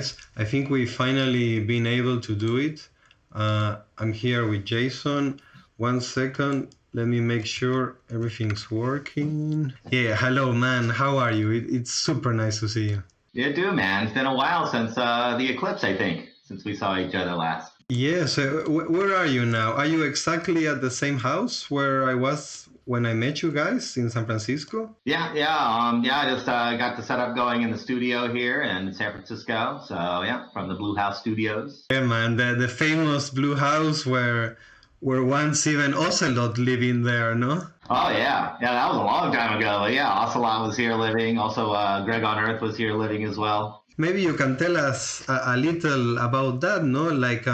guys. I think we finally been able to do it. I'm here with Jason. 1 second. Let me make sure everything's working. Yeah, hello, man. How are you? It's super nice to see you. You too, man. It's been a while since the eclipse, I think, since we saw each other last. Yeah, so where are you now? Are you exactly at the same house where I was when I met you guys in San Francisco? Yeah. I just got the setup going in the studio here in San Francisco. So yeah, from the Blue House Studios. Yeah, man, the famous blue house where once even Ocelot living there, no? Oh yeah, that was a long time ago. But yeah, Ocelot was here living. Also, Greg on Earth was here living as well. Maybe you can tell us a little about that, no? Like,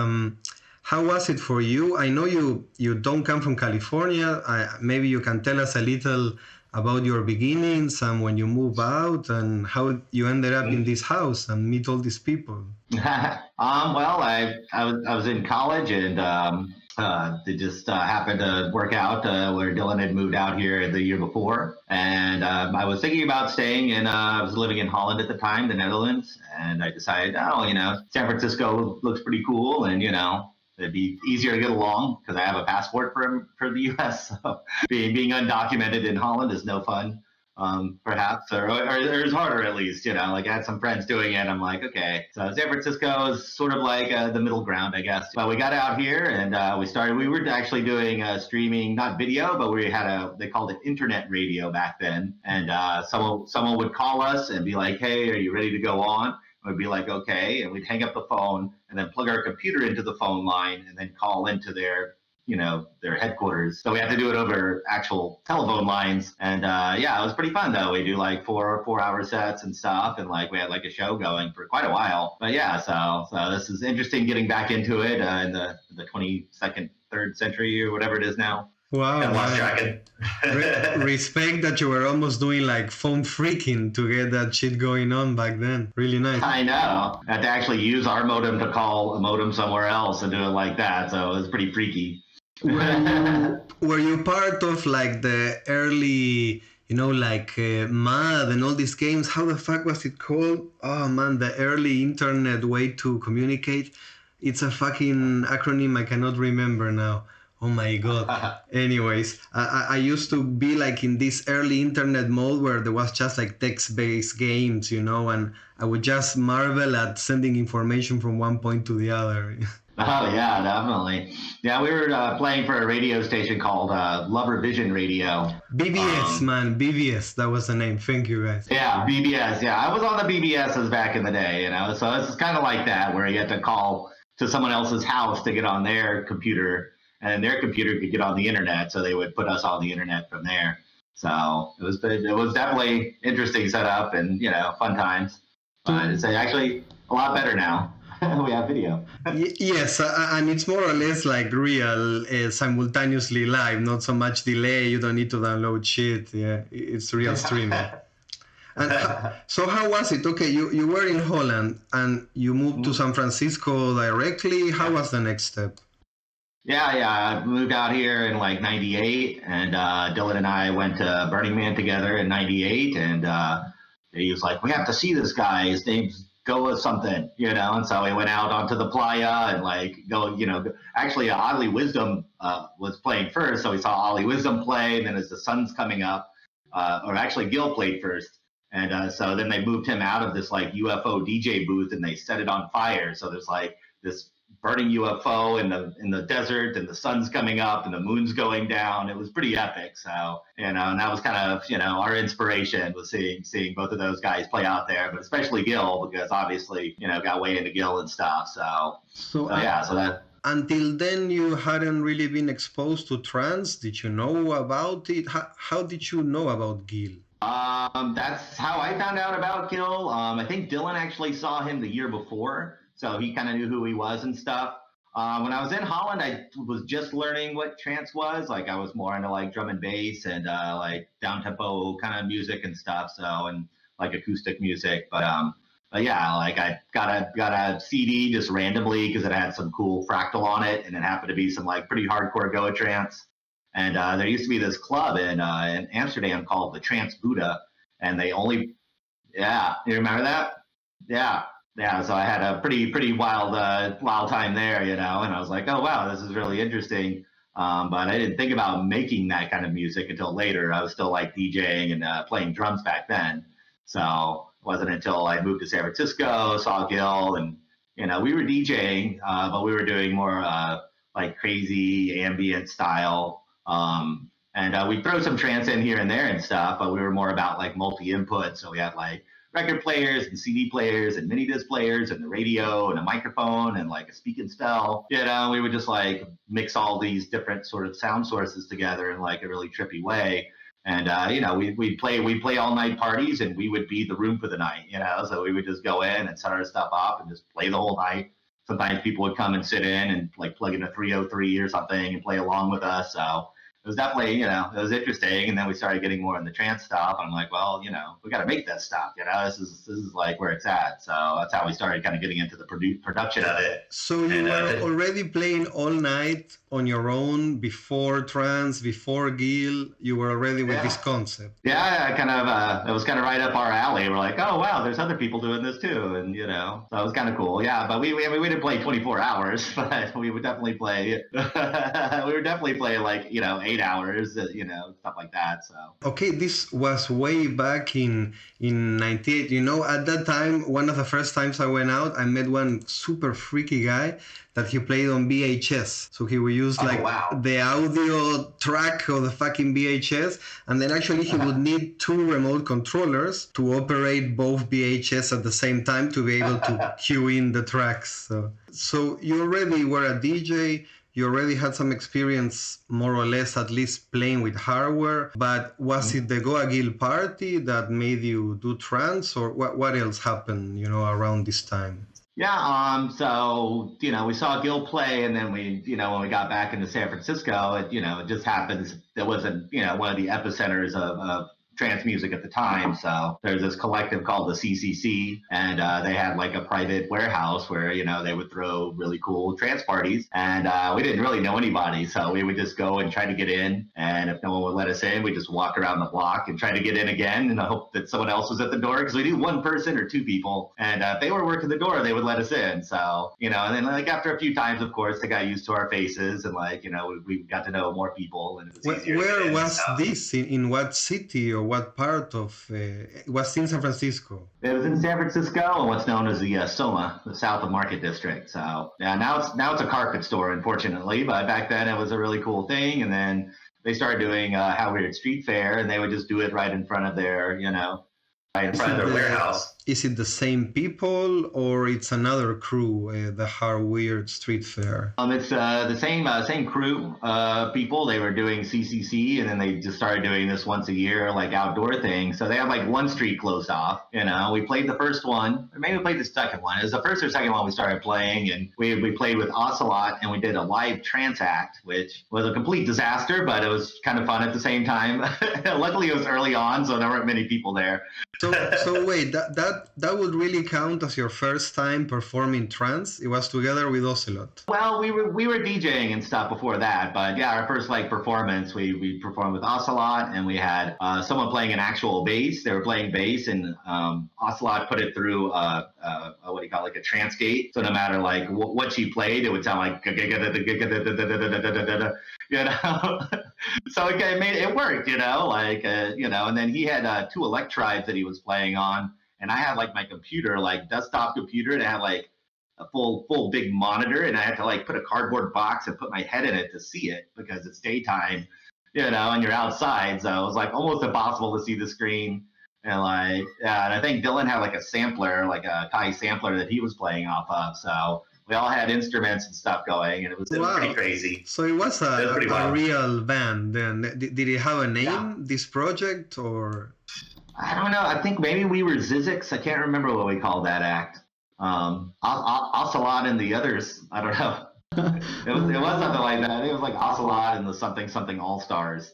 how was it for you? I know you don't come from California. Maybe you can tell us a little about your beginnings and when you move out and how you ended up in this house and meet all these people. Well, I was in college and it just happened to work out where Dylan had moved out here the year before, and I was thinking about staying in. I was living in Holland at the time, the Netherlands, and I decided, San Francisco looks pretty cool, and it'd be easier to get along because I have a passport for the U.S. So being undocumented in Holland is no fun. Perhaps, or it's harder at least, like I had some friends doing it. I'm like, okay, so San Francisco is sort of like the middle ground, I guess. But we got out here and we were actually doing streaming, not video, but they called it internet radio back then. And someone would call us and be like, hey, are you ready to go on? We'd be like, okay. And we'd hang up the phone and then plug our computer into the phone line and then call into their headquarters. So we had to do it over actual telephone lines. And it was pretty fun though. We do like 4-hour sets and stuff. And like we had like a show going for quite a while. But yeah, so this is interesting getting back into it in the 22nd, 3rd century or whatever it is now. Wow. I lost track. Respect that you were almost doing like phone freaking to get that shit going on back then. Really nice. I know. I had to actually use our modem to call a modem somewhere else and do it like that. So it was pretty freaky. Were you part of like the early, MUD and all these games? How the fuck was it called? Oh man, the early internet way to communicate. It's a fucking acronym I cannot remember now. Oh my god. Anyways, I used to be like in this early internet mode where there was just like text-based games, and I would just marvel at sending information from one point to the other. Oh, yeah, definitely. Yeah, we were playing for a radio station called Lover Vision Radio. BBS, man, BBS. That was the name. Thank you, guys. Yeah, BBS. Yeah, I was on the BBSs back in the day, So it's kind of like that, where you had to call to someone else's house to get on their computer, and their computer could get on the internet, so they would put us on the internet from there. So it was definitely interesting setup and, fun times. But it's actually a lot better now. We have video. Yes, and it's more or less like real, simultaneously live, not so much delay. You don't need to download shit. Yeah, it's real streaming. And so how was it? Okay, you were in Holland and you moved to San Francisco directly. How was the next step? Yeah, I moved out here in like 98, and Dylan and I went to Burning Man together in 98, and he was like, we have to see this guy. His name's Go with something, and so we went out onto the playa and actually Ollie Wisdom was playing first, so we saw Ollie Wisdom play, and then as the sun's coming up, or actually Gil played first, and so then they moved him out of this like UFO DJ booth and they set it on fire, so there's like this burning UFO in the desert, and the sun's coming up and the moon's going down. It was pretty epic. So, and that was kind of, our inspiration was seeing both of those guys play out there, but especially Gil, because obviously, got way into Gil and stuff. So that. Until then, you hadn't really been exposed to trance. Did you know about it? How did you know about Gil? That's how I found out about Gil. I think Dylan actually saw him the year before. So he kind of knew who he was and stuff. When I was in Holland, I was just learning what trance was. Like I was more into like drum and bass and like down tempo kind of music and stuff. So and like acoustic music. But yeah, like I got a CD just randomly because it had some cool fractal on it, and it happened to be some like pretty hardcore Goa trance. And there used to be this club in Amsterdam called the Trance Buddha, and they only, you remember that? Yeah. yeah, so I had a pretty wild time there, and I was like, oh wow, this is really interesting. But I didn't think about making that kind of music until later. I was still like DJing and playing drums back then. So it wasn't until I moved to San Francisco, saw Gil, and we were DJing, but we were doing more like crazy ambient style. And we'd throw some trance in here and there and stuff, but we were more about like multi-input. So we had like record players and CD players and mini disc players and the radio and a microphone and like a speak and spell. We would just like mix all these different sort of sound sources together in like a really trippy way. And we'd play all night parties, and we would be the room for the night. So we would just go in and set our stuff up and just play the whole night. Sometimes people would come and sit in and like plug in a 303 or something and play along with us. So it was definitely, it was interesting. And then we started getting more in the trance stuff. I'm like, well, we got to make this stuff. This is like where it's at. So that's how we started kind of getting into the production of it. So you were already playing all night on your own before Trance, before Gil. You were already with this concept. Yeah, it was kind of right up our alley. We're like, oh wow, there's other people doing this too, and so it was kind of cool. Yeah, but we didn't play 24 hours, but we would definitely play. We would definitely play like 8 hours, stuff like that. So okay, this was way back in '98. At that time, one of the first times I went out, I met one super freaky guy that he played on VHS. So he would use the audio track of the fucking VHS, and then actually he would need 2 remote controllers to operate both VHS at the same time to be able to cue in the tracks. So you already were a DJ. You already had some experience, more or less, at least playing with hardware. But was it the Goa Gil party that made you do trance, or what else happened, around this time? Yeah, so, we saw Gil play, and then we, when we got back into San Francisco, it just happens, there wasn't, one of the epicenters of trance music at the time. So there's this collective called the CCC, and they had like a private warehouse where, they would throw really cool trance parties, and we didn't really know anybody. So we would just go and try to get in, and if no one would let us in, we just walk around the block and try to get in again and hope that someone else was at the door, because we knew one person or 2 people, and if they were working the door, they would let us in. So, and then like after a few times, of course, they got used to our faces, and like, we got to know more people. And where was this? In what city or what part of it was in San Francisco? It was in San Francisco and what's known as the Soma, the South of Market District. So yeah, now it's a carpet store, unfortunately, but back then it was a really cool thing. And then they started doing How Weird Street Fair, and they would just do it right in front of their, right in front of their warehouse. Is it the same people, or it's another crew, the How Weird Street Fair? It's the same crew people. They were doing CCC, and then they just started doing this once a year, like outdoor thing. So they have like one street closed off. We played the first one, or maybe we played the second one. It was the first or second one we started playing, and we played with Ocelot, and we did a live trance act, which was a complete disaster, but it was kind of fun at the same time. Luckily, it was early on, so there weren't many people there. So wait, that would really count as your first time performing trance? It was together with Ocelot. Well, we were DJing and stuff before that, but yeah, our first like performance, we performed with Ocelot, and we had someone playing an actual bass. They were playing bass, and Ocelot put it through what do you call it, like a trance gate. So no matter like what she played, it would sound like so it worked, and then he had 2 electrides that he was playing on, and I had like my computer, like desktop computer, and I had like a full big monitor, and I had to like put a cardboard box and put my head in it to see it because it's daytime, and you're outside, so it was like almost impossible to see the screen. And like, and I think Dylan had like a sampler, like a Kai sampler that he was playing off of, so we all had instruments and stuff going, and it was pretty crazy. So it was a real band then. Did it have a name, this project, or? I don't know. I think maybe we were Zizix. I can't remember what we called that act. Ocelot and the others. I don't know. It was something like that. I think it was like Ocelot and the something All Stars.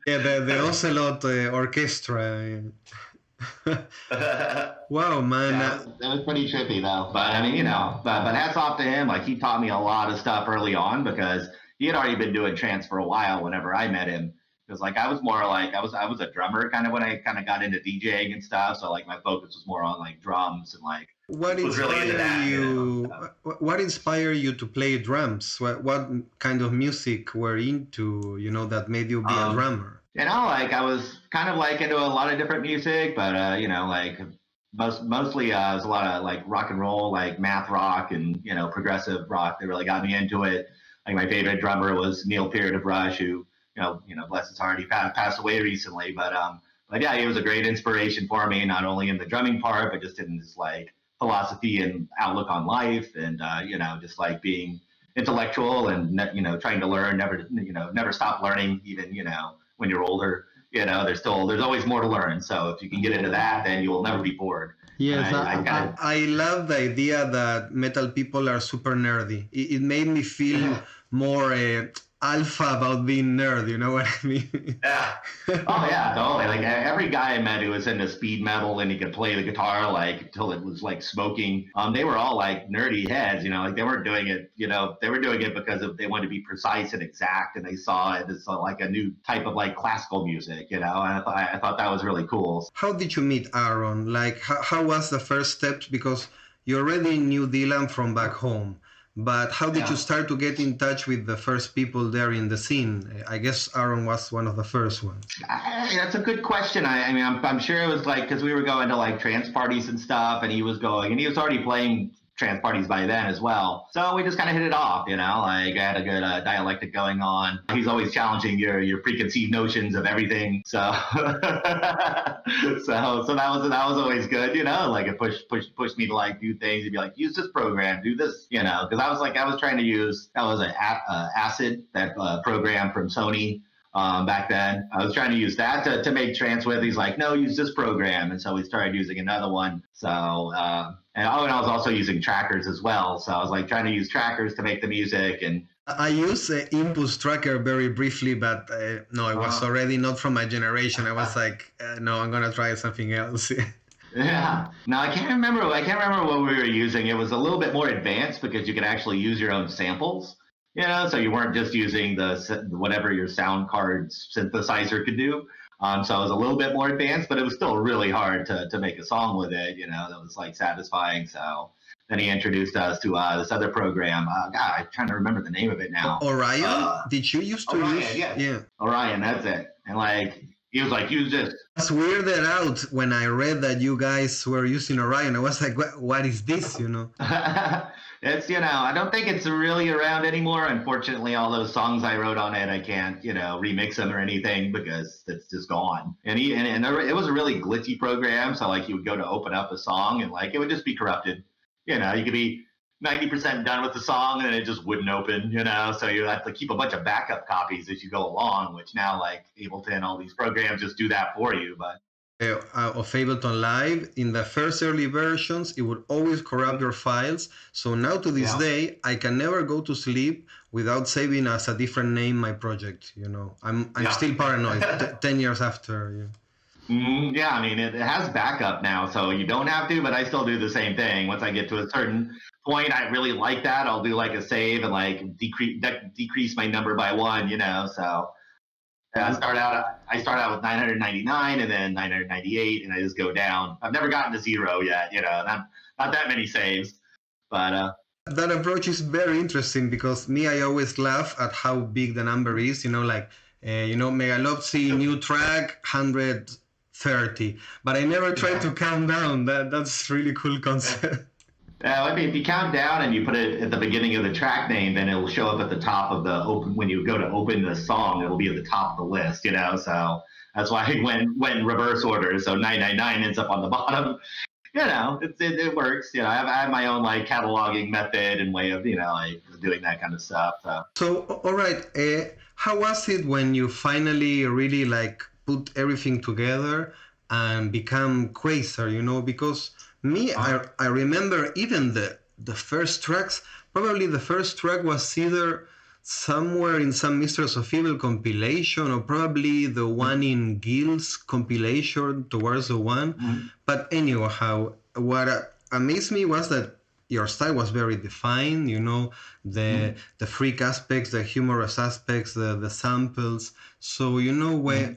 Yeah, the Ocelot Orchestra. Wow, man. Yeah, that was pretty trippy though. But I mean, but hats off to him. Like, he taught me a lot of stuff early on, because he had already been doing trance for a while whenever I met him. because like I was more like I was a drummer kind of when I kind of got into DJing and stuff. So like my focus was more on like drums and like What was really into inspired that. you? So, What inspired you to play drums? What kind of music were into? That made you be a drummer. like I was kind of like into a lot of different music, but like mostly it was a lot of like rock and roll, like math rock and progressive rock that really got me into it. Like my favorite drummer was Neil Peart of Rush, who bless his heart, he passed away recently, but yeah, he was a great inspiration for me, not only in the drumming part, but just in his like philosophy and outlook on life, and just like being intellectual and trying to learn, never stop learning, even when you're older. There's always more to learn. So if you can get into that, then you will never be bored. Yes, I love the idea that metal people are super nerdy. It made me feel more alpha about being nerd. You know what I mean? Yeah. Oh yeah, totally. Like every guy I met who was into speed metal and he could play the guitar like until it was like smoking. They were all like nerdy heads. Like they weren't doing it. They were doing it because they wanted to be precise and exact, and they saw it as like a new type of like classical music. And I thought that was really cool. How did you meet Aaron? Like how was the first steps? Because you already knew Dylan from back home. But how did you start to get in touch with the first people there in the scene? I guess Aaron was one of the first ones. That's a good question. I mean, I'm sure it was like, because we were going to like trance parties and stuff, and he was already playing trance parties by then as well. So we just kind of hit it off, like I had a good dialectic going on. He's always challenging your preconceived notions of everything. So so that was always good, like it pushed me to like do things. He'd be like, use this program, do this, because I was trying to use, that was an Acid, that program from Sony. Back then, I was trying to use that to make trance with. He's like, no, use this program. And so we started using another one. So, and I was also using trackers as well. So I was like trying to use trackers to make the music. And I use Impulse Tracker very briefly, but no, it was already not from my generation. I was like, no, I'm going to try something else. Yeah. No, I can't remember what we were using. It was a little bit more advanced because you could actually use your own samples. So you weren't just using whatever your sound card synthesizer could do. So it was a little bit more advanced, but it was still really hard to make a song with it, that was like satisfying. So then he introduced us to this other program. God, I'm trying to remember the name of it now. Orion? Did you used to use? Yeah. Orion, that's it. And like, he was like, use this. I was weirded out when I read that you guys were using Orion. I was like, what is this, It's, I don't think it's really around anymore. Unfortunately, all those songs I wrote on it, I can't, remix them or anything because it's just gone. And it was a really glitchy program. So like you would go to open up a song and like, it would just be corrupted. You could be 90% done with the song and it just wouldn't open, so you have to keep a bunch of backup copies as you go along, which now like Ableton, all these programs just do that for you. But of Ableton Live, in the first early versions, it would always corrupt your files. So now to this day, I can never go to sleep without saving as a different name my project. I'm still paranoid 10 years after. Yeah, I mean, it has backup now, so you don't have to, but I still do the same thing. Once I get to a certain point, I really like that, I'll do like a save and like decrease my number by 1, so... I start out with 999 and then 998, and I just go down. I've never gotten to 0 yet, not that many saves, but that approach is very interesting because I always laugh at how big the number is. Megalopsy new track 130, but I never try to count down. That's really cool concept. I mean, if you count down and you put it at the beginning of the track name, then it'll show up at the top of the open. When you go to open the song, it'll be at the top of the list, So that's why I went in reverse order. So 999 ends up on the bottom. It works. I have my own like cataloging method and way of like doing that kind of stuff. So all right, how was it when you finally really like put everything together and become Quasar? Because I remember even the first tracks. Probably the first track was either somewhere in some Mistress of Evil compilation or probably the one in Gil's compilation towards the one. But anyhow, what amazed me was that your style was very defined, the freak aspects, the humorous aspects, the samples. So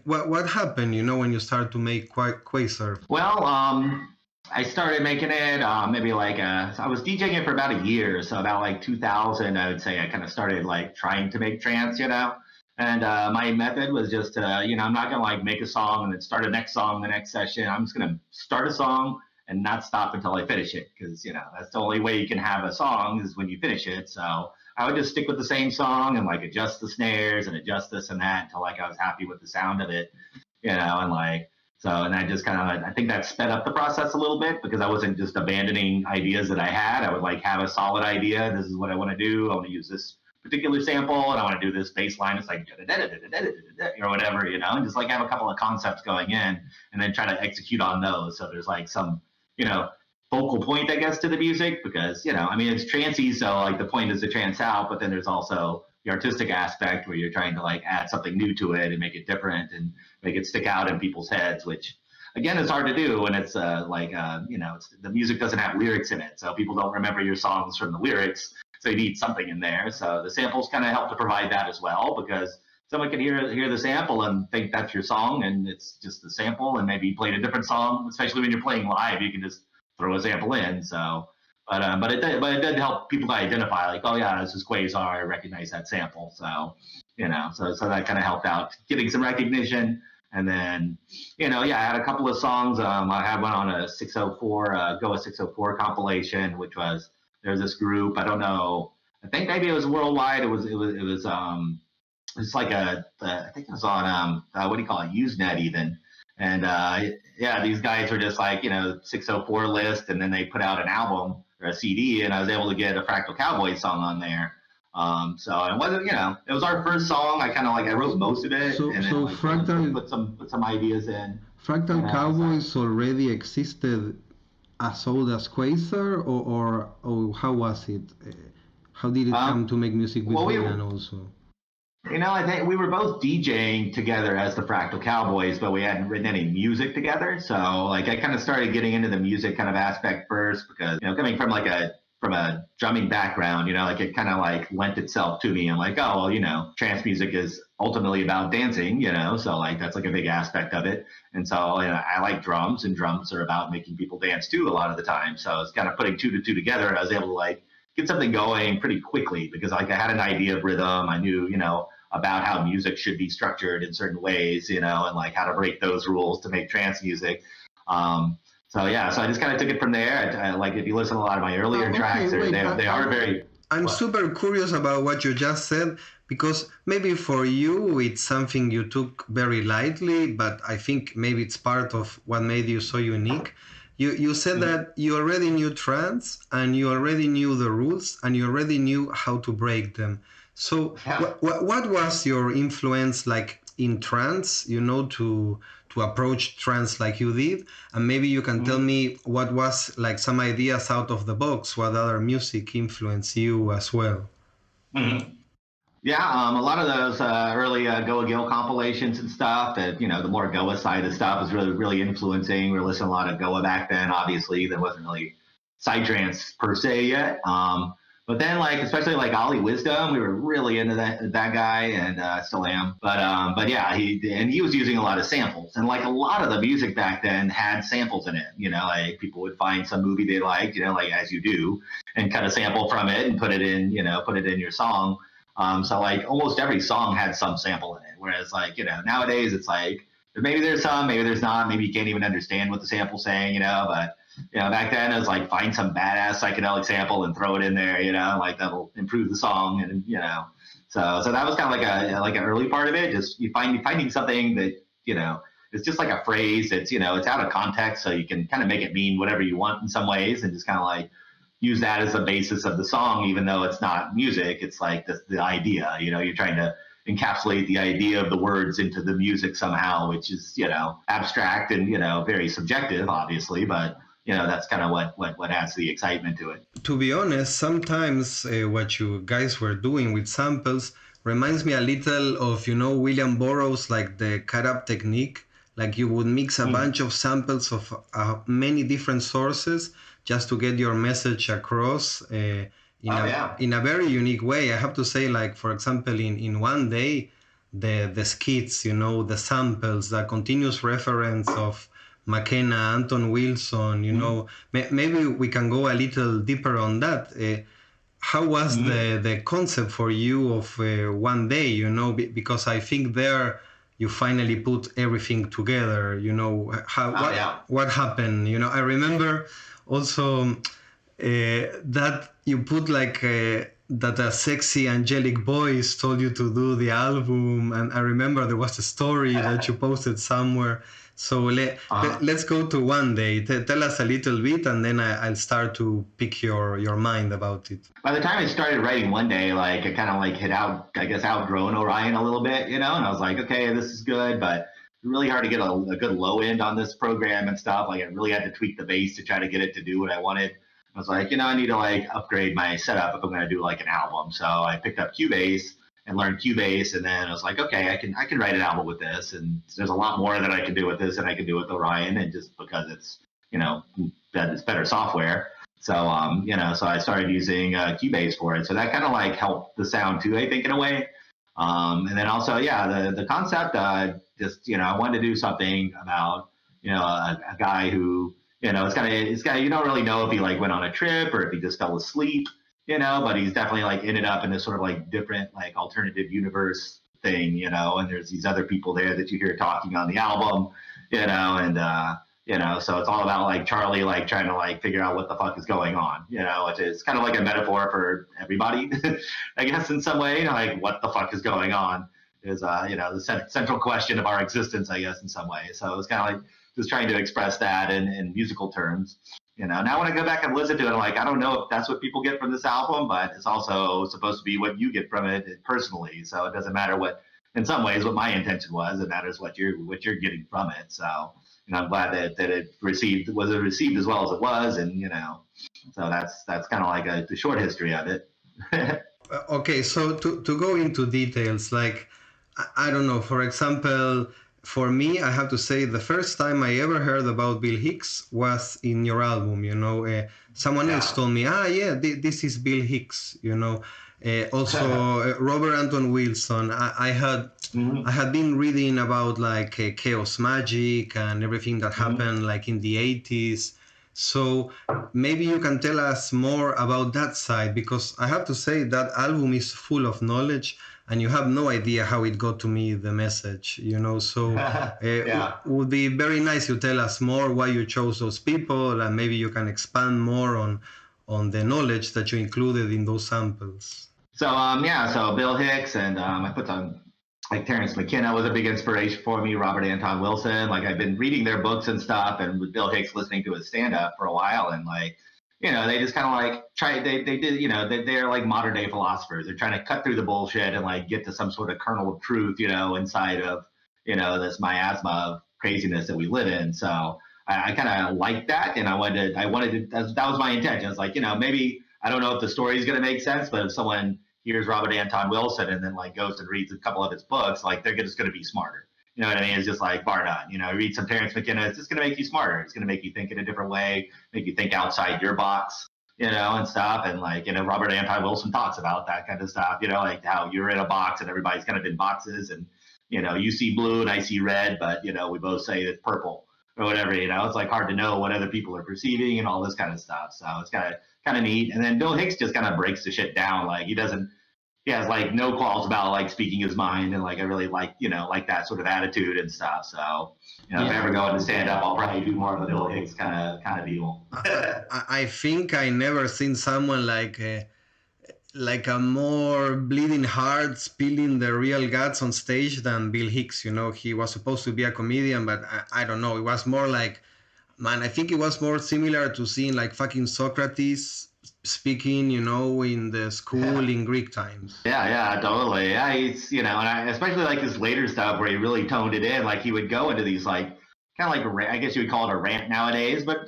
what happened, when you started to make Quasar? Well, I started making it maybe I was DJing it for about a year, so about like 2000, I would say I kind of started like trying to make trance, and my method was just I'm not gonna like make a song and then start a next song the next session. I'm just gonna start a song and not stop until I finish it, because that's the only way you can have a song is when you finish it. So I would just stick with the same song and like adjust the snares and adjust this and that until like I was happy with the sound of it, and like. So, and I just I think that sped up the process a little bit, because I wasn't just abandoning ideas that I had. I would like have a solid idea. This is what I want to do. I want to use this particular sample, and I want to do this bass line. It's like, or whatever, and just like have a couple of concepts going in and then try to execute on those. So there's like some, focal point, I guess, to the music, because, it's trancey. So like the point is to trance out, but then there's also the artistic aspect where you're trying to like add something new to it and make it different and make it stick out in people's heads, which again is hard to do when it's the music doesn't have lyrics in it, so people don't remember your songs from the lyrics, so you need something in there. So the samples kind of help to provide that as well, because someone can hear the sample and think that's your song, and it's just the sample, and maybe you played a different song. Especially when you're playing live, you can just throw a sample in. So but it did help people to identify, like, oh yeah, this is Quasar, I recognize that sample. So so that kind of helped out getting some recognition. And then I had a couple of songs. I had one on a 604 Goa 604 compilation, which was, there's this group, I don't know, I think maybe it was worldwide. It was it's like I think it was on what do you call it, Usenet even. And these guys were just like 604 list, and then they put out an album or a CD, and I was able to get a Fractal Cowboy song on there. So it wasn't, it was our first song. I wrote most of it, and then Fractal put some ideas in. Fractal Cowboys already existed as old as Quasar, or how was it? How did it come to make music with Orion also? I think we were both DJing together as the Fractal Cowboys, but we hadn't written any music together. So like I kind of started getting into the music kind of aspect first, because coming from a drumming background, like it kind of like lent itself to me. I'm like, oh well, trance music is ultimately about dancing, so like that's like a big aspect of it. And so I like drums, and drums are about making people dance too a lot of the time. So it's kind of putting two to two together, and I was able to like get something going pretty quickly, because like I had an idea of rhythm. I knew, about how music should be structured in certain ways, and like how to break those rules to make trance music. So I just kind of took it from there. I like, if you listen to a lot of my earlier tracks, they are very... I'm super curious about what you just said, because maybe for you it's something you took very lightly, but I think maybe it's part of what made you so unique. You said that you already knew trance, and you already knew the rules, and you already knew how to break them. So what was your influence like in trance, to approach trance like you did? And maybe you can tell me what was like some ideas out of the box, what other music influenced you as well. Yeah, a lot of those early Goa Gill compilations and stuff, that the more Goa side of stuff is really, really influencing. We were listening to a lot of Goa back then. Obviously, there wasn't really psytrance per se yet. But then, like, especially like Ollie Wisdom, we were really into that guy, and still am. But yeah, he was using a lot of samples, and like a lot of the music back then had samples in it. Like people would find some movie they liked, like as you do, and cut a sample from it and put it in your song. So like almost every song had some sample in it. Whereas like nowadays it's like maybe there's some, maybe there's not, maybe you can't even understand what the sample's saying, but. Back then it was like find some badass psychedelic sample and throw it in there, like that'll improve the song, and so that was kind of like an early part of it. Just finding something that it's just like a phrase that's it's out of context, so you can kind of make it mean whatever you want in some ways, and just kind of like use that as the basis of the song, even though it's not music. It's like the idea, you're trying to encapsulate the idea of the words into the music somehow, which is abstract and very subjective, obviously, but. That's kind of what adds the excitement to it. To be honest, sometimes what you guys were doing with samples reminds me a little of, William Burroughs, like the cut-up technique. Like you would mix a bunch of samples of many different sources just to get your message across in a very unique way. I have to say, like, for example, in one day, the skits, the samples, the continuous reference of McKenna, Anton Wilson, maybe we can go a little deeper on that. How was the concept for you of one day, because I think there you finally put everything together, what happened, I remember also that you put like that a sexy angelic voice told you to do the album, and I remember there was a story that you posted somewhere. So let's go to one day. Tell us a little bit, and then I'll start to pick your mind about it. By the time I started writing one day, like I kind of like had outgrown Orion a little bit, and I was like, okay, this is good, but really hard to get a good low end on this program and stuff. Like I really had to tweak the bass to try to get it to do what I wanted. I was like, I need to like upgrade my setup if I'm going to do like an album. So I picked up Cubase and learned Cubase, and then I was like, okay, I can write an album with this, and there's a lot more that I can do with this than I can do with Orion, and just because it's that it's better software. So so I started using Cubase for it. So that kind of like helped the sound too, I think, in a way. And then also, the concept, just I wanted to do something about a guy who it's kind of you don't really know if he like went on a trip or if he just fell asleep. But he's definitely like ended up in this sort of like different like alternative universe thing, and there's these other people there that you hear talking on the album, and so it's all about like Charlie like trying to like figure out what the fuck is going on, which is kind of like a metaphor for everybody, I guess, in some way, like what the fuck is going on is the central question of our existence, I guess, in some way. So it's kind of like just trying to express that in musical terms. Now when I go back and listen to it, I'm like, I don't know if that's what people get from this album, but it's also supposed to be what you get from it personally. So it doesn't matter in some ways, what my intention was. It matters what you're getting from it. So, I'm glad that it was received as well as it was. And, so that's kind of like the short history of it. Okay. So to go into details, like, I don't know, for example, for me, I have to say the first time I ever heard about Bill Hicks was in your album. Someone else told me, this is Bill Hicks. Also Robert Anton Wilson. I had been reading about like chaos magic and everything that happened like in the 80s. So maybe you can tell us more about that side, because I have to say that album is full of knowledge, and you have no idea how it got to me, the message, so it would be very nice you tell us more why you chose those people, and maybe you can expand more on the knowledge that you included in those samples. So so Bill Hicks, and I put on like Terrence McKenna was a big inspiration for me, Robert Anton Wilson. Like I've been reading their books and stuff, and with Bill Hicks listening to his stand-up for a while, and like they just kind of like they did, they're like modern day philosophers. They're trying to cut through the bullshit and like get to some sort of kernel of truth, inside of, this miasma of craziness that we live in. So I kind of like that. And I wanted to, that was my intention. It's like, maybe, I don't know if the story is going to make sense, but if someone hears Robert Anton Wilson and then like goes and reads a couple of his books, like they're just going to be smarter. You know what I mean? It's just like bar none. Read some Terrence McKenna. It's just going to make you smarter. It's going to make you think in a different way, make you think outside your box, and stuff. And like, Robert Anton Wilson talks about that kind of stuff, like how you're in a box and everybody's kind of in boxes, and, you see blue and I see red, but, we both say it's purple or whatever, it's like hard to know what other people are perceiving and all this kind of stuff. So it's kind of neat. And then Bill Hicks just kind of breaks the shit down. Like he has like no qualms about like speaking his mind, and like I really like like that sort of attitude and stuff. So if I ever go into stand up, I'll probably do more of a Bill Hicks kind of deal. I think I never seen someone like a more bleeding heart, spilling the real guts on stage than Bill Hicks. He was supposed to be a comedian, but I don't know. It was more like, man, I think it was more similar to seeing like fucking Socrates speaking, in the school in Greek times. Yeah, totally. Yeah, he's, and I especially like his later stuff where he really toned it in. Like he would go into these like kind of like I guess you would call it a rant nowadays, but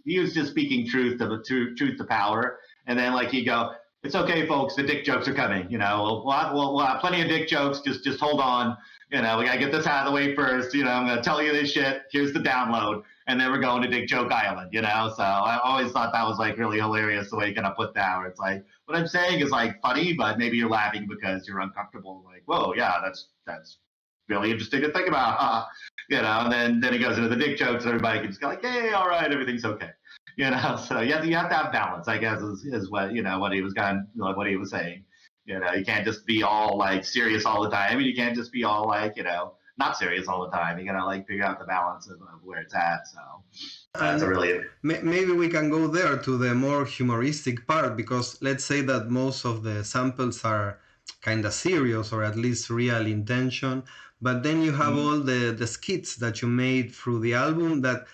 he was just speaking truth to power. And then like he'd go, "It's okay, folks. The dick jokes are coming. We'll have plenty of dick jokes. Just hold on. We got to get this out of the way first. I'm going to tell you this shit. Here's the download. And then we're going to Dick Joke Island, So I always thought that was like really hilarious the way you kind of put that, where it's like, what I'm saying is like funny, but maybe you're laughing because you're uncomfortable. Like, whoa, yeah, that's really interesting to think about, and then it goes into the dick jokes. And everybody can just go like, hey, all right, everything's okay. So you have to have balance, I guess, is what, what he was what he was saying. You can't just be all like serious all the time, and you can't just be all like, not serious all the time. You gotta like figure out the balance of where it's at. So that's really maybe we can go there to the more humoristic part, because let's say that most of the samples are kind of serious, or at least real intention, but then you have all the skits that you made through the album that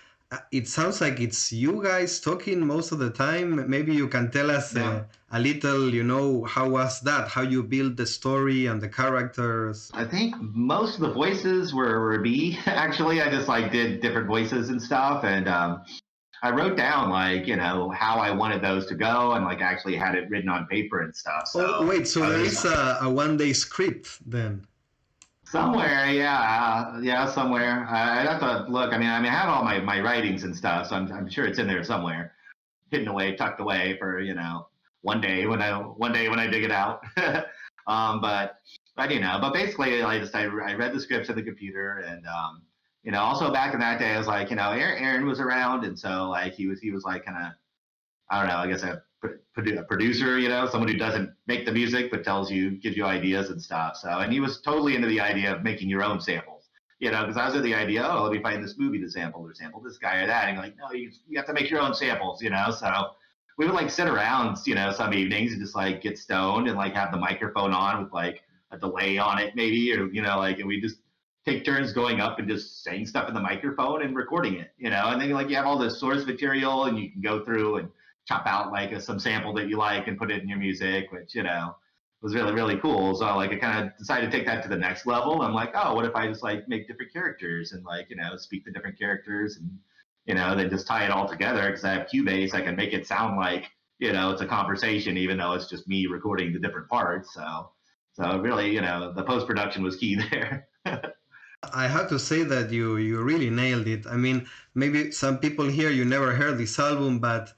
it sounds like it's you guys talking most of the time. Maybe you can tell us a little, how was that? How you built the story and the characters? I think most of the voices were me. Actually, I just like did different voices and stuff, and I wrote down like how I wanted those to go, and like actually had it written on paper and stuff. So so there is a one-day script then? Somewhere, somewhere. I'd have to look. I have all my writings and stuff, so I'm sure it's in there somewhere, hidden away, tucked away for one day when I dig it out. But basically, I read the scripts on the computer, and also back in that day, I was like, Aaron was around, and so like he was like kind of, I don't know, I guess a producer, someone who doesn't make the music but gives you ideas and stuff. So, and he was totally into the idea of making your own samples, because I was in the idea, let me find this movie to sample, or sample this guy or that. And like, no, you have to make your own samples, So we would like sit around, some evenings and just like get stoned and like have the microphone on with like a delay on it maybe, or, and we just take turns going up and just saying stuff in the microphone and recording it, and then like you have all this source material and you can go through and chop out like some sample that you like and put it in your music, which, was really, really cool. So like I kind of decided to take that to the next level. I'm like, oh, what if I just like make different characters and like, speak to different characters and, then just tie it all together, because I have Cubase. I can make it sound like, it's a conversation, even though it's just me recording the different parts. So really, the post-production was key there. I have to say that you really nailed it. I mean, maybe some people here, you never heard this album, but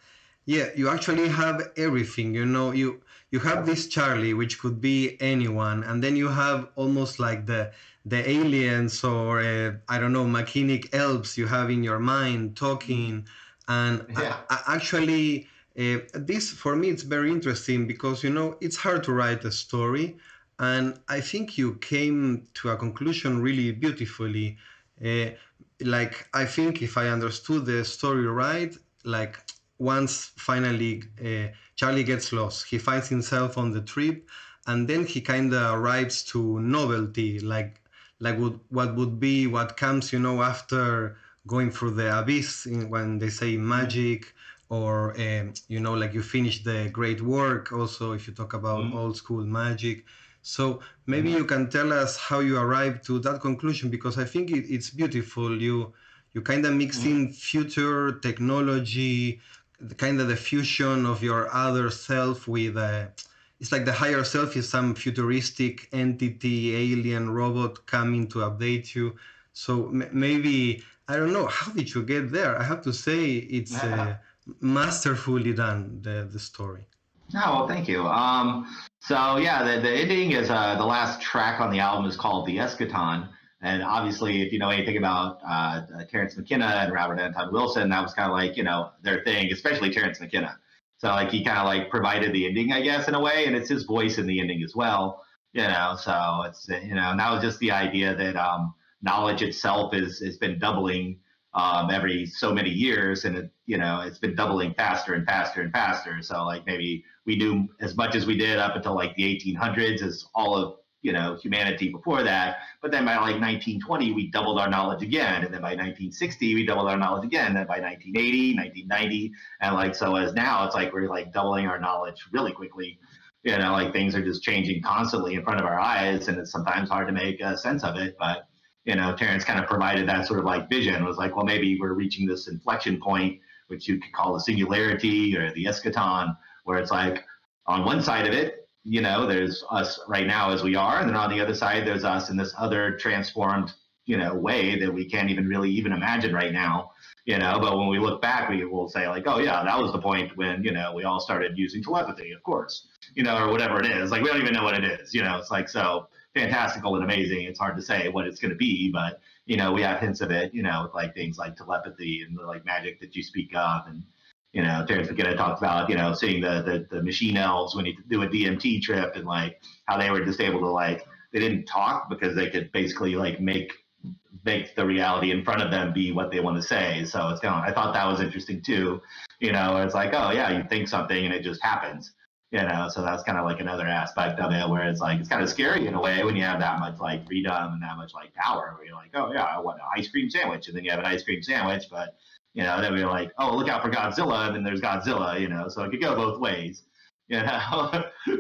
yeah, you actually have everything. You have this Charlie, which could be anyone, and then you have almost like the aliens, or I don't know, mechanic elves you have in your mind talking. And actually, this for me it's very interesting, because it's hard to write a story, and I think you came to a conclusion really beautifully. Like, I think if I understood the story right, like, once finally Charlie gets lost, he finds himself on the trip, and then he kind of arrives to novelty, like what comes, after going through the abyss, when they say magic, or like you finish the great work. Also, if you talk about old school magic. So maybe you can tell us how you arrived to that conclusion, because I think it's beautiful. You kind of mix in future technology, the fusion of your other self with it's like the higher self is some futuristic entity, alien robot coming to update you. So maybe, I don't know, how did you get there? I have to say it's masterfully done, the story. Oh, well, thank you. So yeah, the ending is the last track on the album is called The Eschaton. And obviously, if you know anything about Terrence McKenna and Robert Anton Wilson, that was kind of like, their thing, especially Terrence McKenna. So like he kind of like provided the ending, I guess, in a way, and it's his voice in the ending as well, so it's, and that was just the idea that knowledge itself has been doubling every so many years, and it's been doubling faster and faster and faster. So like maybe we knew as much as we did up until like the 1800s as all of humanity before that, but then by like 1920 we doubled our knowledge again, and then by 1960 we doubled our knowledge again, and then by 1980, 1990, and like so as now it's like we're like doubling our knowledge really quickly. Like things are just changing constantly in front of our eyes, and it's sometimes hard to make sense of it. But Terrence kind of provided that sort of like vision. It was like, well, maybe we're reaching this inflection point, which you could call the singularity or the eschaton, where it's like on one side of it, there's us right now as we are, and then on the other side, there's us in this other transformed, way that we can't even really even imagine right now. But when we look back, we will say like, oh yeah, that was the point when, we all started using telepathy, of course, or whatever it is. Like, we don't even know what it is, it's like, so fantastical and amazing. It's hard to say what it's going to be, but, we have hints of it, with like things like telepathy and the like magic that you speak of. And, Terrence McKenna talks about, seeing the machine elves when you do a DMT trip, and like how they were just able to like, they didn't talk because they could basically like make the reality in front of them be what they want to say. So it's kind of, I thought that was interesting too. It's like, oh yeah, you think something and it just happens. So that's kind of like another aspect of it, where it's like, it's kind of scary in a way when you have that much like freedom and that much like power, where you're like, oh yeah, I want an ice cream sandwich, and then you have an ice cream sandwich, but then we're like, oh, look out for Godzilla, and then there's Godzilla, so it could go both ways.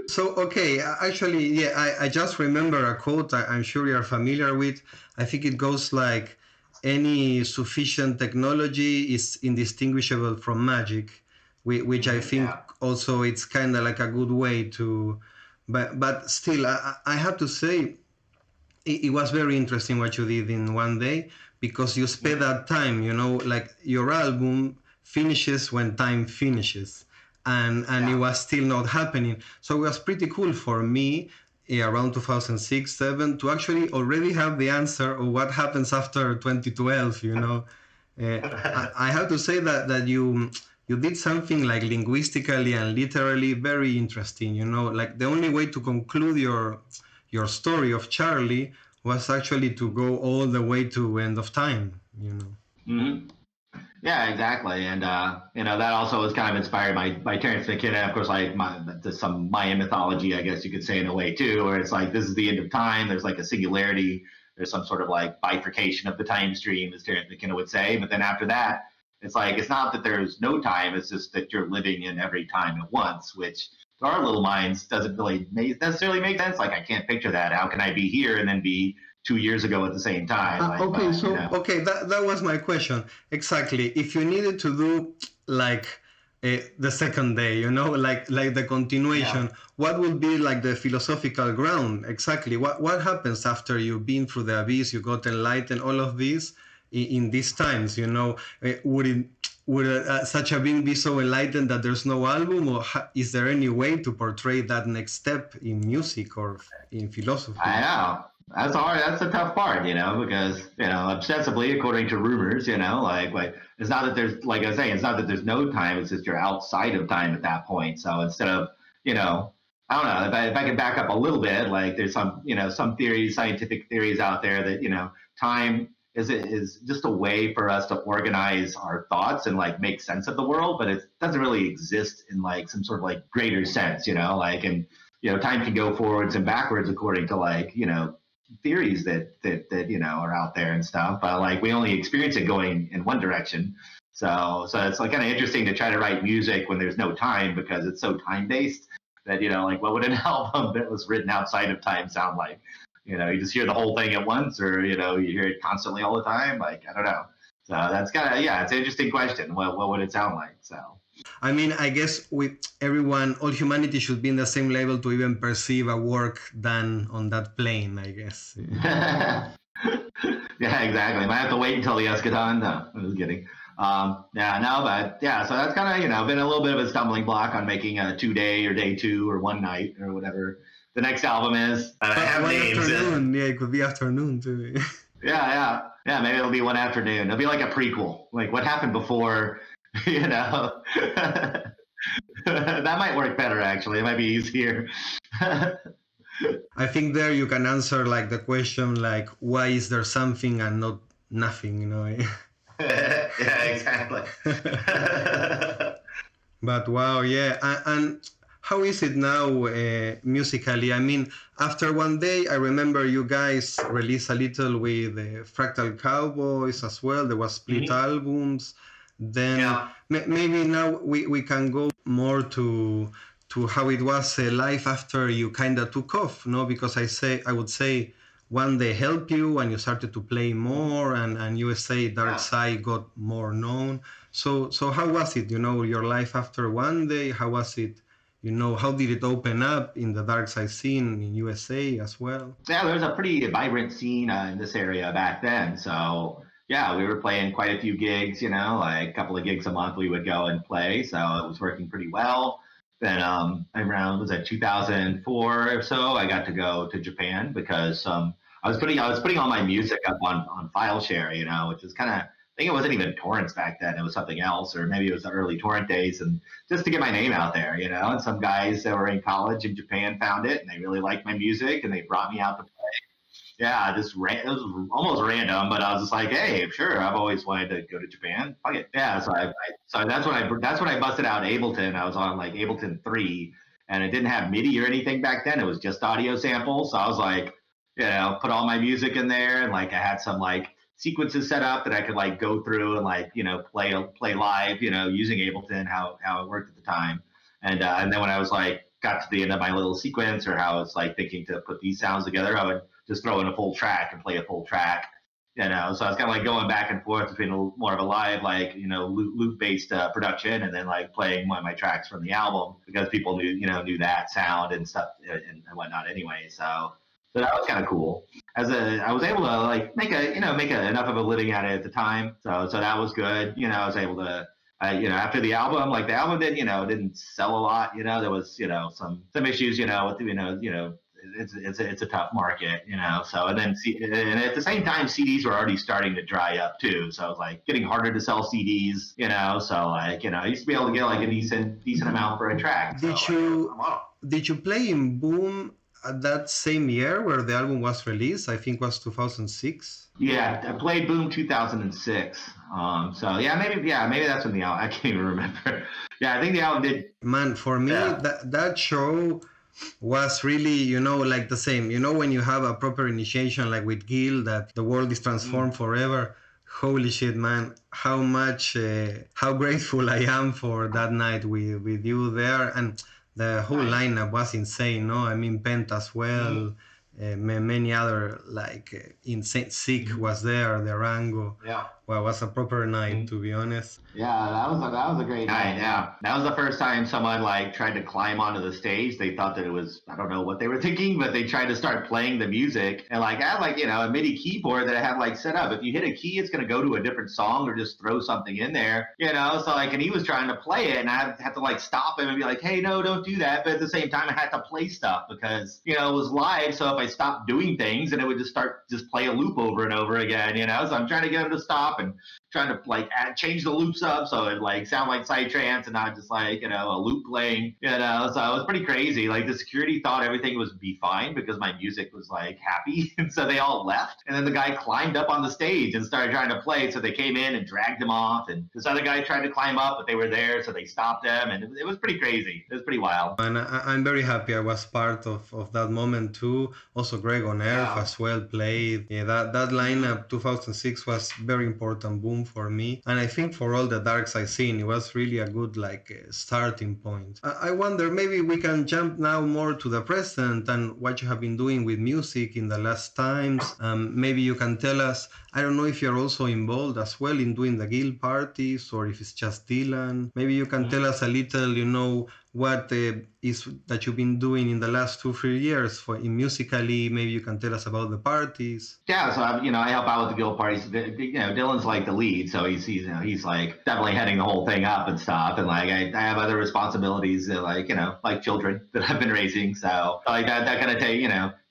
So, okay, actually, yeah, I just remember a quote I'm sure you're familiar with. I think it goes like, any sufficient technology is indistinguishable from magic, which I think also it's kind of like a good way to, but still, I have to say, it was very interesting what you did in one day, because you spent that time, like your album finishes when time finishes. And it was still not happening. So it was pretty cool for me, around 2006, 2007, to actually already have the answer of what happens after 2012. I have to say that you did something like linguistically and literally very interesting. Like the only way to conclude your story of Charlie was actually to go all the way to end of time. Mm-hmm. Yeah, exactly. And, that also was kind of inspired by Terrence McKenna, of course, like some Mayan mythology, I guess you could say in a way too, where it's like, this is the end of time. There's like a singularity. There's some sort of like bifurcation of the time stream, as Terrence McKenna would say. But then after that, it's like, it's not that there's no time. It's just that you're living in every time at once, which to our little minds doesn't really necessarily make sense. Like, I can't picture that. How can I be here and then be 2 years ago at the same time? Okay, that was my question. Exactly. If you needed to do like the second day, like the continuation, what would be like the philosophical ground? Exactly. What happens after you've been through the abyss, you got enlightened, all of this in these times? Would such a being be so enlightened that there's no album, or is there any way to portray that next step in music or in philosophy? I know. That's hard. That's the tough part, because, obsessively, according to rumors, like it's not that there's, like I was saying, it's not that there's no time. It's just you're outside of time at that point. So instead of, I don't know, if I can back up a little bit, like there's some, some theories, scientific theories out there that, time is just a way for us to organize our thoughts and like make sense of the world, but it doesn't really exist in like some sort of like greater sense, like, and, time can go forwards and backwards according to like, theories that are out there and stuff, but like we only experience it going in one direction. So it's like kind of interesting to try to write music when there's no time, because it's so time based that like what would an album that was written outside of time sound like? You just hear the whole thing at once, or you hear it constantly all the time. Like, I don't know. So that's kind of, it's an interesting question. What would it sound like? So I mean, I guess with everyone, all humanity should be in the same level to even perceive a work done on that plane, I guess. Yeah, exactly. Might have to wait until the eschaton. No, I'm just kidding. So that's kind of, been a little bit of a stumbling block on making a 2-day or day 2 or one night or whatever the next album is. I have names. Afternoon. Yeah, it could be afternoon too. Yeah. Maybe it'll be one afternoon. It'll be like a prequel. Like what happened before, That might work better, actually. It might be easier. I think there you can answer like the question, like, why is there something and not nothing, Yeah, exactly. But wow, yeah. And how is it now musically? I mean, after one day, I remember you guys released a little with Fractal Cowboys as well. There was split albums. Then maybe now we can go more to how it was life after you kind of took off, no? Because I would say one day helped you and you started to play more, and USA darkpsy got more known. So how was it, your life after one day? How was it how did it open up in the dark side scene in USA as well? Yeah, there was a pretty vibrant scene in this area back then. So yeah, we were playing quite a few gigs, like a couple of gigs a month we would go and play. So it was working pretty well. Then around was it 2004 or so, I got to go to Japan because I was putting all my music up on FileShare, which is kind of, I think it wasn't even torrents back then. It was something else, or maybe it was the early torrent days, and just to get my name out there, And some guys that were in college in Japan found it, and they really liked my music, and they brought me out to play. Yeah, it was almost random, but I was just like, hey, sure, I've always wanted to go to Japan. Fuck it. Yeah, so that's when I busted out Ableton. I was on like Ableton 3, and it didn't have MIDI or anything back then. It was just audio samples. So I was like, put all my music in there, and like I had some like sequences set up that I could like go through and like play live, using Ableton, how it worked at the time, and then when I was like got to the end of my little sequence, or how I was like thinking to put these sounds together, I would just throw in a full track and play a full track, So I was kind of like going back and forth between more of a live, like loop based production, and then like playing one of my tracks from the album, because people knew that sound and stuff and whatnot anyway. So that was kind of cool. I was able to like make enough of a living at it at the time. So that was good. I was able to, after the album, like the album didn't sell a lot. There was, some issues, with, it's a tough market, So and at the same time, CDs were already starting to dry up too. So it was like getting harder to sell CDs, So like, I used to be able to get like a decent amount for a track. Did you play in Boom at that same year where the album was released? I think it was 2006. Yeah, I played Boom 2006. So maybe that's when the album. I can't even remember. Yeah, I think the album did. Man, for me, that show was really, like the same. When you have a proper initiation, like with Gil, that the world is transformed forever. Holy shit, man! How grateful I am for that night with you there, and the whole lineup was insane, no? I mean, Pent as well, many other, like Insane Sick was there, the Rango. Yeah. Well, it was a proper night, to be honest. Yeah, that was a great night. Yeah, that was the first time someone like tried to climb onto the stage. They thought that it was, I don't know what they were thinking, but they tried to start playing the music, and like I had like a MIDI keyboard that I had like set up. If you hit a key, it's gonna go to a different song or just throw something in there, So like, and he was trying to play it, and I had to like stop him and be like, hey, no, don't do that. But at the same time, I had to play stuff because it was live. So if I stopped doing things, and it would just play a loop over and over again, So I'm trying to get him to stop and trying to like change the loops up so it like sound like psytrance and not just like a loop playing, So it was pretty crazy. Like the security thought everything was be fine because my music was like happy, and so they all left. And then the guy climbed up on the stage and started trying to play, so they came in and dragged him off. And this other guy tried to climb up, but they were there, so they stopped them. And it was pretty crazy. It was pretty wild. And I'm very happy I was part of that moment too. Also, Greg on Earth as well played. Yeah, that lineup 2006 was very important. Boom for me, and I think for all the dark side scene, it was really a good starting point. I wonder, maybe we can jump now more to the present and what you have been doing with music in the last times. Maybe you can tell us, I don't know if you're also involved as well in doing the guild parties or if it's just Dylan. Maybe you can tell us a little, what is that you've been doing in the last 2-3 years in musically. Maybe you can tell us about the parties. Yeah, so I help out with the guild parties. Dylan's like the lead, so he's like definitely heading the whole thing up and stuff. And like I have other responsibilities like children that I've been raising. So like that kind of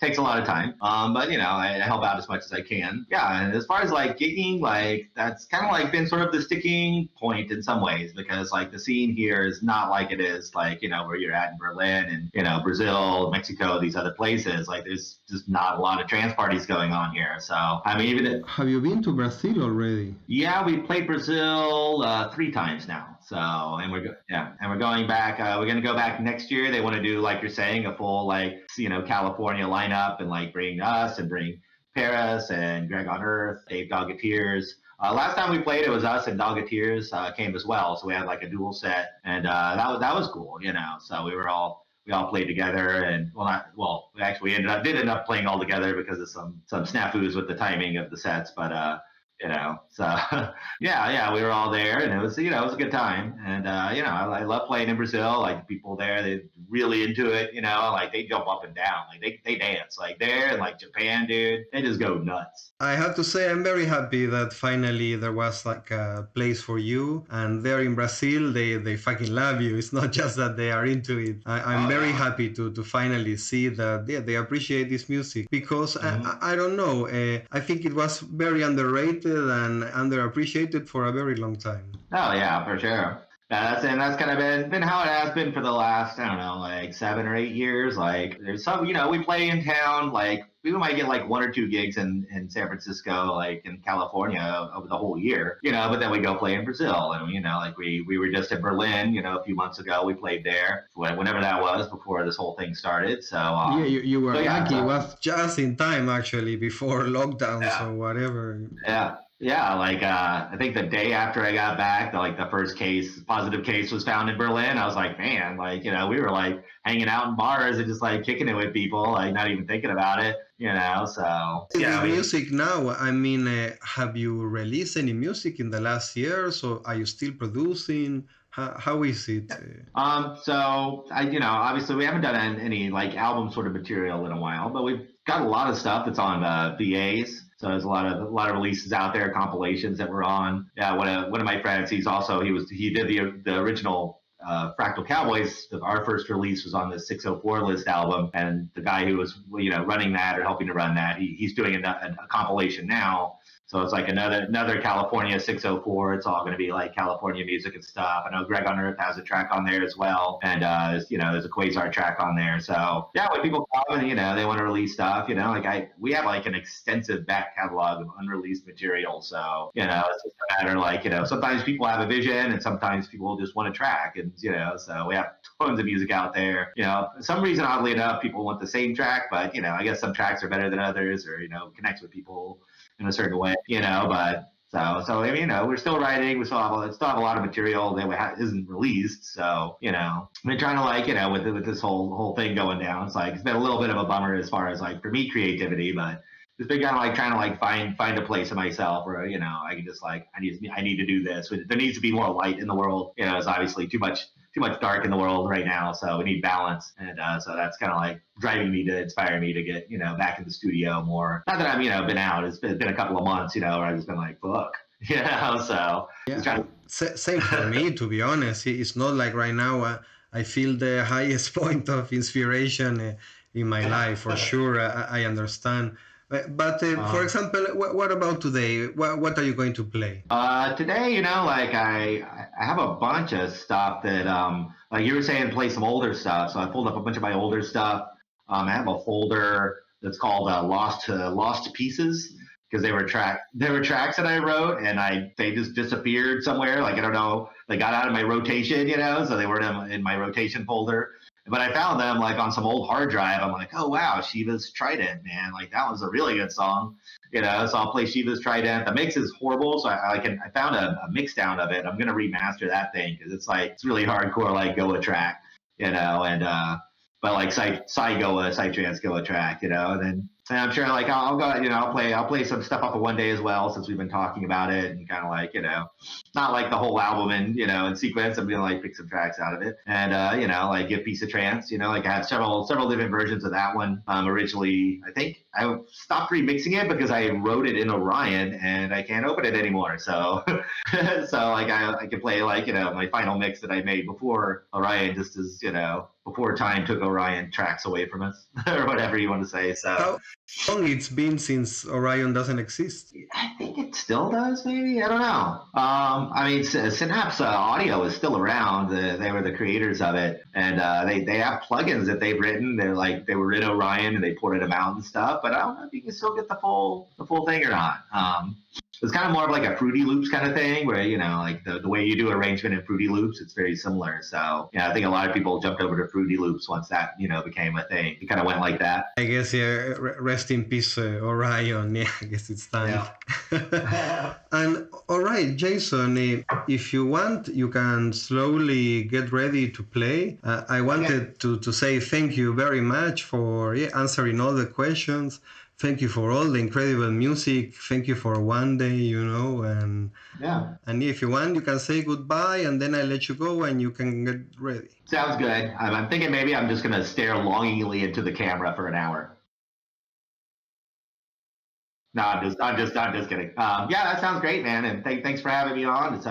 takes a lot of time. But I help out as much as I can. Yeah, and as far as like gigging, like that's kind of like been sort of the sticking point in some ways, because like the scene here is not like it is like where you're at in Berlin and Brazil, Mexico, these other places. Like there's just not a lot of trance parties going on here. So I mean, have you been to Brazil already? Yeah, we played Brazil 3 times now. So and we're going back. We're gonna go back next year. They want to do, like you're saying, a full like California lineup, and like bring us and bring Paris and Greg on Earth, Dave Doggeteers. Last time we played, it was us and Doggeteers came as well. So we had like a dual set, and that was cool, So we all played together, and we did end up playing all together because of some snafus with the timing of the sets, but So yeah, we were all there, and it was it was a good time. And I love playing in Brazil. Like the people there, they're really into it. Like they jump up and down, like they dance like there, and like Japan, dude, they just go nuts. I have to say, I'm very happy that finally there was like a place for you. And there in Brazil, they fucking love you. It's not just that they are into it. I'm very happy to finally see that they appreciate this music because I don't know. I think it was very underrated and underappreciated for a very long time. Oh yeah, for sure. Yeah, that's kind of been how it has been for the last, I don't know, like 7 or 8 years. Like there's some, we play in town, like we might get like 1 or 2 gigs in San Francisco, like in California over the whole year, but then we go play in Brazil. And, like we were just in Berlin, a few months ago, we played there whenever that was before this whole thing started. So, yeah, you were lucky. It was just in time actually before lockdowns or whatever. Yeah. Yeah, like I think the day after I got back, the first positive case was found in Berlin. I was like, man, like, we were like hanging out in bars and just like kicking it with people, like not even thinking about it, so. Yeah, music now, I mean, have you released any music in the last year? So are you still producing? How is it? So I, obviously we haven't done any like album sort of material in a while, but we've got a lot of stuff that's on VAs. So there's a lot of releases out there, compilations that we're on. Yeah, one of my friends, he did the original Fractal Cowboys. Our first release was on the 604 list album, and the guy who was running that or helping to run that, he's doing a compilation now. So it's like another California 604. It's all going to be like California music and stuff. I know Greg on Earth has a track on there as well. And, there's a Quasar track on there. So yeah, when people come and, they want to release stuff, we have like an extensive back catalog of unreleased material. So, it's just a matter like, sometimes people have a vision and sometimes people just want a track. And, so we have tons of music out there. For some reason, oddly enough, people want the same track, but, I guess some tracks are better than others or, connects with people in a certain way, but so I mean, we're still writing. We still have a lot of material that isn't released. So I've been trying to like with this whole thing going down. It's like it's been a little bit of a bummer as far as like for me creativity, but it's been kind of like trying to like find a place in myself where I can just like I need to do this. There needs to be more light in the world. It's obviously too much dark in the world right now, so we need balance. And so that's kind of like driving me to inspire me to get back in the studio more. Not that I'm been out. It's been a couple of months where I've just been like fuck. So yeah. Same for me, to be honest. It's not like right now I feel the highest point of inspiration in my life, for sure. I understand. But for example, what about today? What are you going to play? Today, like I have a bunch of stuff that, like you were saying, play some older stuff. So I pulled up a bunch of my older stuff. I have a folder that's called Lost Pieces because they were tracks that I wrote and they just disappeared somewhere. Like I don't know, they got out of my rotation, so they weren't in my rotation folder. But I found them like on some old hard drive. I'm like, oh wow, Shiva's Trident, man! Like that was a really good song, So I'll play Shiva's Trident. The mix is horrible, so I found a mix down of it. I'm gonna remaster that thing because it's really hardcore like Goa track, and but like Psytrance Goa track, and I'm sure like I'll go, I'll play some stuff off of One Day as well since we've been talking about it and kind of like, not like the whole album in sequence. I'm gonna like pick some tracks out of it and like give Piece of Trance, like I have several different versions of that one. Originally, I think I stopped remixing it because I wrote it in Orion and I can't open it anymore. So so like I can play like my final mix that I made before Orion, just as before time took Orion tracks away from us or whatever you want to say. So how long it's been since Orion doesn't exist? I think it still does, maybe. I don't know. I mean, Synapse Audio is still around. They were the creators of it, and they have plugins that they've written. They were in Orion and they ported them out and stuff. But I don't know if you can still get the full thing or not. It's kind of more of like a Fruity Loops kind of thing where, like the way you do arrangement in Fruity Loops, it's very similar. So, I think a lot of people jumped over to Fruity Loops once that, became a thing. It kind of went like that. I guess, yeah, rest in peace, Orion. Yeah, I guess it's time. Yeah. And all right, Jason, if you want, you can slowly get ready to play. I wanted to say thank you very much for answering all the questions. thank you for all the incredible music. Thank you for one day, you know, and Yeah. and if you want, you can say goodbye, and then I let you go, and you can get ready. Sounds good. I'm thinking maybe I'm just gonna stare longingly into the camera for an hour. No, I'm just kidding. Yeah, that sounds great, man. And thanks for having me on. It's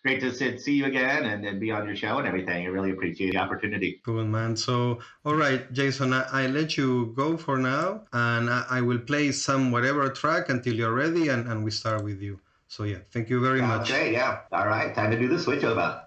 great to see you again and be on your show and everything. I really appreciate the opportunity. Cool, man. So, all right, Jason, I let you go for now, and I will play some whatever track until you're ready, and we start with you. So, yeah, thank you very much. Okay, yeah. All right, time to do the switch over.